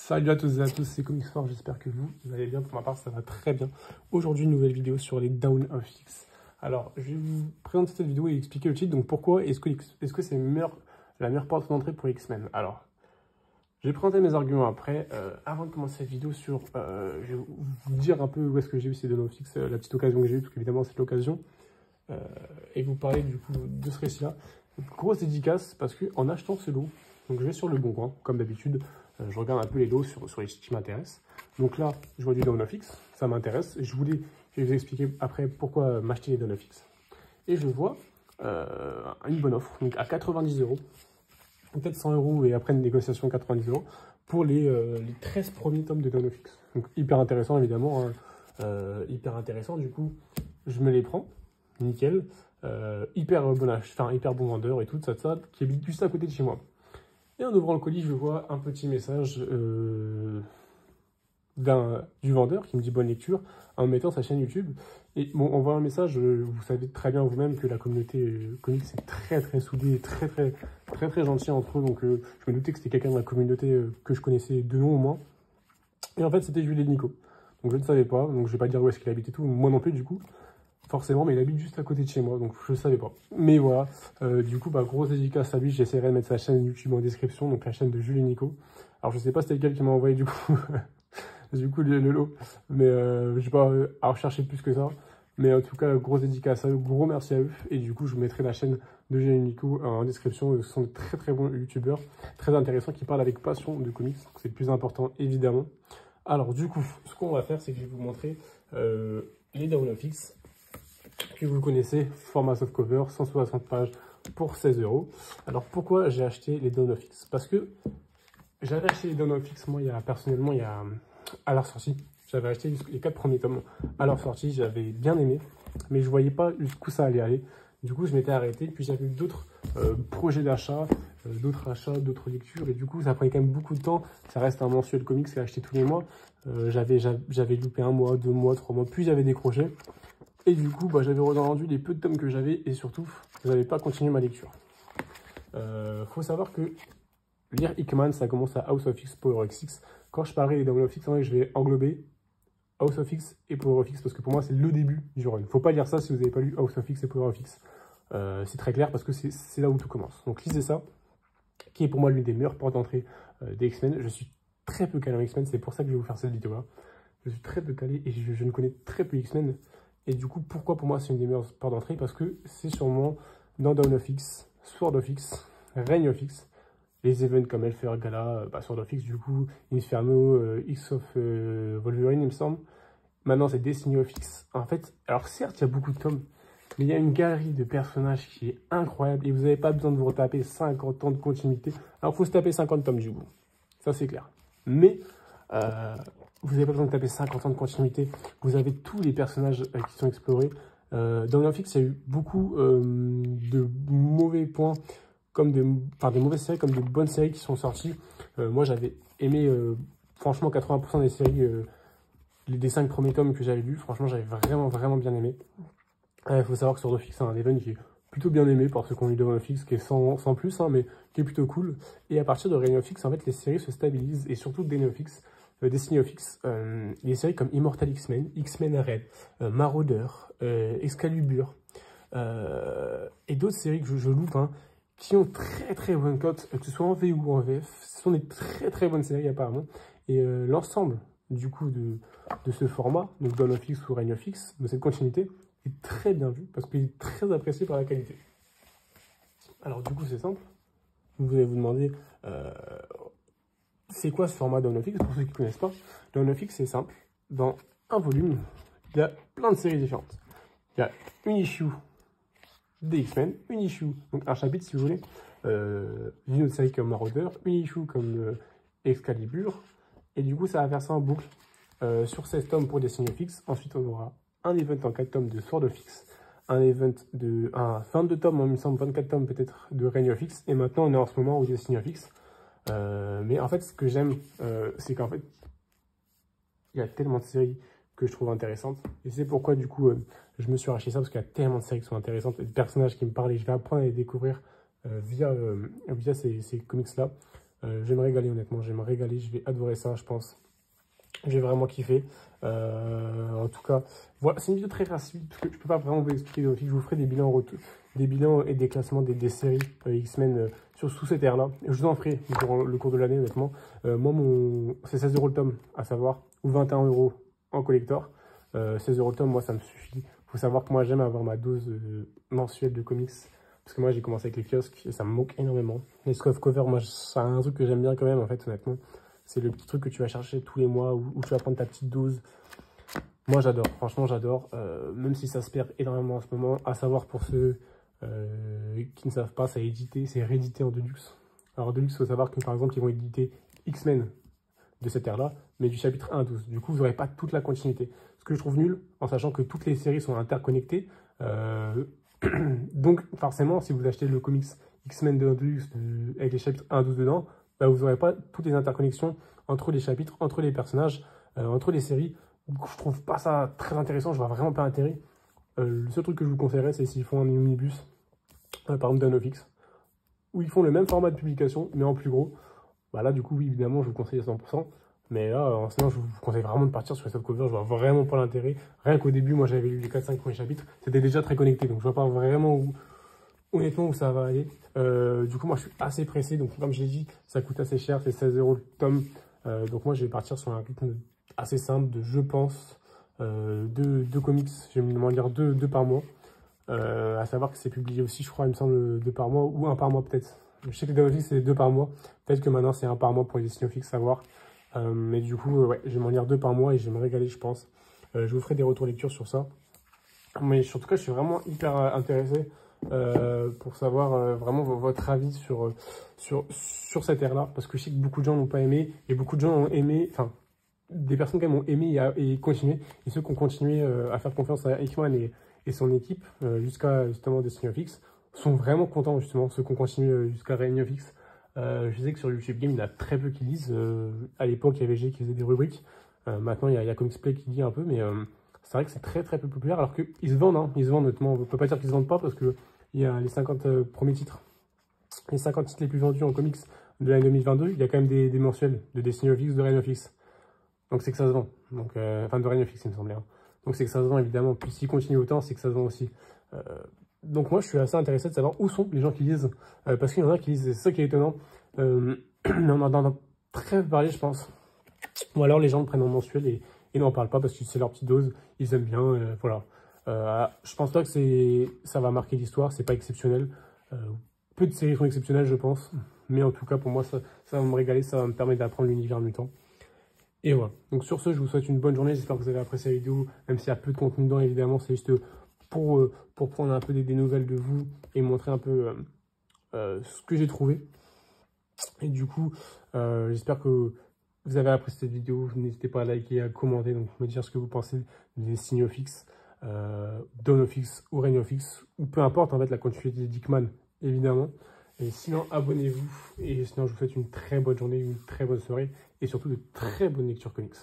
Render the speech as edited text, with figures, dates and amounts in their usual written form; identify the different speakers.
Speaker 1: Salut à tous et à tous, c'est Comics Fort, j'espère que vous allez bien. Pour ma part, ça va très bien. Aujourd'hui, une nouvelle vidéo sur les Dawn of X. Alors, je vais vous présenter cette vidéo et expliquer le titre. Donc, pourquoi est-ce que c'est la meilleure porte d'entrée pour X-Men? Alors, je vais présenter mes arguments après. Avant de commencer cette vidéo, je vais vous dire un peu où est-ce que j'ai eu ces Dawn of X, la petite occasion que j'ai eue, parce qu'évidemment, c'est l'occasion. Et vous parler du coup de ce récit-là. Grosse dédicace, parce qu'en achetant ce lot, donc je vais sur le Bon Coin, comme d'habitude. Je regarde un peu les lots sur les sites qui m'intéressent. Donc là, je vois du Dawn of X, ça m'intéresse. Je vais vous expliquer après pourquoi m'acheter les Dawn of X. Et je vois une bonne offre, donc à 90 €, peut-être 100 € et après une négociation 90 € pour les 13 premiers tomes de Dawn of X. Donc hyper intéressant évidemment, hein. Hyper intéressant. Du coup, je me les prends, nickel. Hyper bon vendeur et tout ça, qui habite juste à côté de chez moi. Et en ouvrant le colis, je vois un petit message du vendeur qui me dit bonne lecture en mettant sa chaîne YouTube. Et bon, en voyant le message, vous savez très bien vous-même que la communauté comics est très soudée, très gentille entre eux. Donc je me doutais que c'était quelqu'un de la communauté que je connaissais de nom au moins. Et en fait, c'était Jules et Nico. Donc je ne savais pas, donc je vais pas dire où est-ce qu'il habite et tout, moi non plus du coup. Forcément, mais il habite juste à côté de chez moi, donc je ne savais pas. Mais voilà, du coup, grosse dédicace à lui, j'essaierai de mettre sa chaîne YouTube en description, donc la chaîne de Jules et Nico. Alors, je sais pas c'était lequel qui m'a envoyé du coup, le lot, mais je vais pas à rechercher plus que ça. Mais en tout cas, grosse dédicace à eux, gros merci à eux. Et du coup, je vous mettrai la chaîne de Jules et Nico en description. Ce sont de très bons youtubeurs, très intéressants, qui parlent avec passion de comics, c'est le plus important, évidemment. Alors, du coup, ce qu'on va faire, c'est que je vais vous montrer les Dawn of X. Que vous connaissez, format softcover, 160 pages pour 16 €. Alors pourquoi j'ai acheté les Dawn of X? Parce que j'avais acheté les Dawn of X, moi, personnellement, à leur sortie. J'avais acheté les 4 premiers tomes à leur sortie, j'avais bien aimé, mais je voyais pas jusqu'où ça allait aller. Du coup, je m'étais arrêté, puis j'avais eu d'autres projets d'achat, d'autres achats, d'autres lectures, et du coup, ça prenait quand même beaucoup de temps. Ça reste un mensuel comics qui est acheté tous les mois. J'avais loupé 1 mois, 2 mois, 3 mois, puis j'avais décroché. Et du coup, j'avais rendu les peu de tomes que j'avais et surtout, je n'avais pas continué ma lecture. Faut savoir que lire Hickman, ça commence à House of X, Power of X. Quand je parlerai des Dawn of X, je vais englober House of X et Power of X parce que pour moi, c'est le début du run. Faut pas lire ça si vous n'avez pas lu House of X et Power of X. C'est très clair parce que c'est là où tout commence. Donc lisez ça, qui est pour moi l'une des meilleures portes d'entrée des X-Men. Je suis très peu calé en X-Men, c'est pour ça que je vais vous faire cette vidéo-là. Je suis très peu calé et je ne connais très peu X-Men. Et du coup, pourquoi pour moi c'est une des meilleures portes d'entrée? Parce que c'est sûrement dans Dawn of X, Sword of X, Reign of X, les events comme Hellfire Gala, Sword of X du coup, Inferno, X of Wolverine il me semble. Maintenant c'est Destiny of X. En fait, alors certes il y a beaucoup de tomes, mais il y a une galerie de personnages qui est incroyable et vous n'avez pas besoin de vous retaper 50 ans de continuité. Alors il faut se taper 50 tomes du coup, ça c'est clair. Mais vous n'avez pas besoin de taper 50 ans de continuité. Vous avez tous les personnages qui sont explorés. Dans Dawn of X, il y a eu beaucoup de mauvais points, des mauvaises séries comme de bonnes séries qui sont sorties. Moi, j'avais aimé, franchement, 80% des séries, des 5 premiers tomes que j'avais lus. Franchement, j'avais vraiment bien aimé. Il faut savoir que Sword of X, c'est un event qui est plutôt bien aimé par ceux qui ont lu Dawn of X, qui est sans plus, hein, mais qui est plutôt cool. Et à partir de Reign of X, en fait, les séries se stabilisent, et surtout Destiny of X, les séries comme Immortal X-Men, X-Men Red, Marauder, Excalibur, et d'autres séries que je loupe, hein, qui ont très bonne cote, que ce soit en V ou en VF. Ce sont des très bonnes séries apparemment. Et l'ensemble du coup de ce format, donc Dawn of X ou Reign of X, de cette continuité, est très bien vu parce qu'il est très apprécié par la qualité. Alors du coup c'est simple, vous allez vous demander c'est quoi ce format Dawn of X? Pour ceux qui ne connaissent pas, Dawn of X c'est simple, dans un volume, il y a plein de séries différentes. Il y a une issue des X-Men, une issue, donc un chapitre si vous voulez, une autre série comme Marauder, une issue comme Excalibur, et du coup ça va faire ça en boucle sur 16 tomes pour Destiny of X. Ensuite on aura un event en 4 tomes de Sword of X, un event de 22 tomes, il me semble 24 tomes peut-être de Reign of X, et maintenant on est en ce moment au Destiny of X. Mais en fait ce que j'aime c'est qu'en fait il y a tellement de séries que je trouve intéressantes, et c'est pourquoi du coup je me suis racheté ça, parce qu'il y a tellement de séries qui sont intéressantes, et de personnages qui me parlent, et je vais apprendre à les découvrir via ces comics là. Je vais me régaler honnêtement, je vais me régaler, je vais adorer ça, je pense. J'ai vraiment kiffé. En tout cas, voilà, c'est une vidéo très rapide parce que je peux pas vraiment vous expliquer. Je vous ferai des bilans et des classements des séries X-Men sous cette ère-là. Je vous en ferai durant le cours de l'année, honnêtement. Moi, c'est 16 € le tome, à savoir, ou 21 € en collector. 16 € le tome, moi, ça me suffit. Il faut savoir que moi, j'aime avoir ma dose mensuelle de comics. Parce que moi, j'ai commencé avec les kiosques et ça me manque énormément. Les soft covers, moi, c'est un truc que j'aime bien quand même, en fait, honnêtement. C'est le petit truc que tu vas chercher tous les mois où tu vas prendre ta petite dose. Moi, j'adore. Franchement, j'adore. Même si ça se perd énormément en ce moment. À savoir pour ceux qui ne savent pas, c'est réédité en Deluxe. Alors, Deluxe, il faut savoir que, par exemple, ils vont éditer X-Men de cette ère-là, mais du chapitre 1 à 12. Du coup, vous n'aurez pas toute la continuité. Ce que je trouve nul, en sachant que toutes les séries sont interconnectées. Donc, forcément, si vous achetez le comics X-Men de Deluxe avec les chapitres 1 à 12 dedans, bah, vous n'aurez pas toutes les interconnexions entre les chapitres, entre les personnages, entre les séries. Donc, je trouve pas ça très intéressant, je vois vraiment pas l'intérêt. Le seul truc que je vous conseillerais, c'est s'ils font un omnibus, par exemple d'Anofix, où ils font le même format de publication, mais en plus gros. Bah là, du coup, oui, évidemment, je vous conseille à 100%. Mais là, sinon, je vous conseille vraiment de partir sur les softcovers. Je vois vraiment pas l'intérêt. Rien qu'au début, moi, j'avais lu les 4-5 premiers chapitres. C'était déjà très connecté. Donc, je vois pas vraiment honnêtement où ça va aller. Du coup, moi, je suis assez pressé. Donc, comme je l'ai dit, ça coûte assez cher. C'est 16 € le tome. Donc, moi, je vais partir sur un rythme assez simple de, je pense, deux comics. Je vais m'en lire deux par mois. À savoir que c'est publié aussi, je crois, il me semble, 2 par mois ou 1 par mois peut-être. Je sais que dans c'est 2 par mois. Peut-être que maintenant c'est 1 par mois pour les destinations fixes, à voir. Mais du coup, ouais, je vais m'en lire 2 par mois et je vais me régaler, je pense. Je vous ferai des retours lecture sur ça. Mais en tout cas, je suis vraiment hyper intéressé pour savoir vraiment votre avis sur cette ère-là. Parce que je sais que beaucoup de gens n'ont pas aimé et beaucoup de gens ont aimé, enfin, des personnes quand même ont aimé et continué. Et ceux qui ont continué à faire confiance à Hickman et son équipe jusqu'à justement Destiny of X sont vraiment contents justement, ceux qui ont continué jusqu'à Reign of X. Je sais que sur YouTube Game, il y en a très peu qui lisent. À l'époque, il y avait G qui faisait des rubriques. Maintenant, il y a Comics Play qui lit un peu, mais c'est vrai que c'est très peu populaire, alors qu'ils se vendent, hein. Ils se vendent honnêtement. On ne peut pas dire qu'ils se vendent pas, parce qu'il y a les 50 premiers titres, les 50 titres les plus vendus en comics de l'année 2022, il y a quand même des mensuels de Destiny of X, de Reign of X. Donc c'est que ça se vend. Donc, enfin, de Reign of X, il me semblait. Hein. Donc c'est que ça se vend, évidemment. Puis s'il continue autant, c'est que ça se vend aussi. Donc moi, je suis assez intéressé de savoir où sont les gens qui lisent. Parce qu'il y en a qui lisent, c'est ça qui est étonnant. On en a très peu parlé, je pense. Ou alors les gens le prennent en mensuel et n'en parlent pas parce que c'est leur petite dose. Ils aiment bien, voilà. Je pense pas que ça va marquer l'histoire, c'est pas exceptionnel. Peu de séries sont exceptionnelles, je pense. Mais en tout cas, pour moi, ça va me régaler, ça va me permettre d'apprendre l'univers mutant. Et voilà. Donc sur ce, je vous souhaite une bonne journée. J'espère que vous avez apprécié la vidéo. Même s'il y a peu de contenu dedans, évidemment, c'est juste pour prendre un peu des nouvelles de vous et montrer un peu ce que j'ai trouvé. Et du coup, j'espère que vous avez apprécié cette vidéo. N'hésitez pas à liker, à commenter, donc me dire ce que vous pensez des Destiny of X, Dawn of X ou Reign of X, ou peu importe en fait la continuité d'Hickman, évidemment. Et sinon, abonnez-vous. Et sinon, je vous souhaite une très bonne journée, une très bonne soirée et surtout de très bonnes lectures comics.